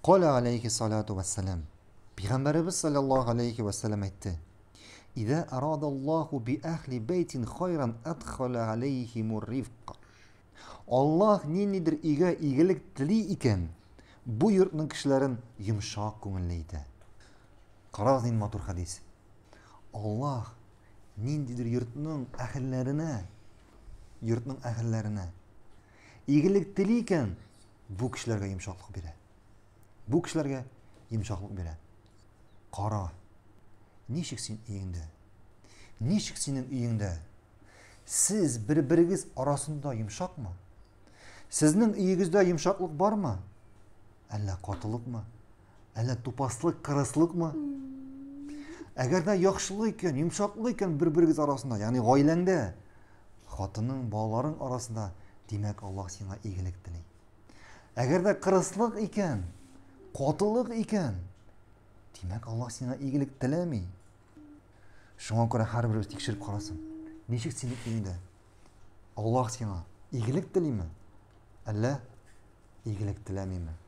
Kale aleyhi salatu vesselam. Peygamberimiz sallallahu aleyhi ve sellem etti. İza aradallahu bi ahli beytin hayran adkhala aleyhimur rifqa. Allah ninedir iyilik dili iken bu yurtның kişilerin yumşak көңелле. Карагыз нинди матур хадис. Allah ниндидер yurtның әһелләренә iyilik dili iken bu kişilerge yumşaklık bire. Bu kişilerge yumşaklık bire. Kara. Nişik sen iyinde? Nişik senin iyinde? Siz bir-birigiz arasında yumşak mı? Sizning iyigizde yumşaklık var mı? Әллә катылык mı? Әллә тупаслык, кырыслык mı? Әгәр дә яхшылык икән, йомшаклык икән бер-бергез арасында, ягъни гаиләңдә, хатының, балаларың арасында, димәк Аллаһ сиңа игелек тели. Әгәр дә кырыслык икән, катылык икән, димәк Аллаһ сиңа игелек теләми. Шуңа күрә һәрберебез тикшереп карасын. Ничек синең өеңдә? Аллаһ сиңа игелек телиме? Әллә игелек теләмиме?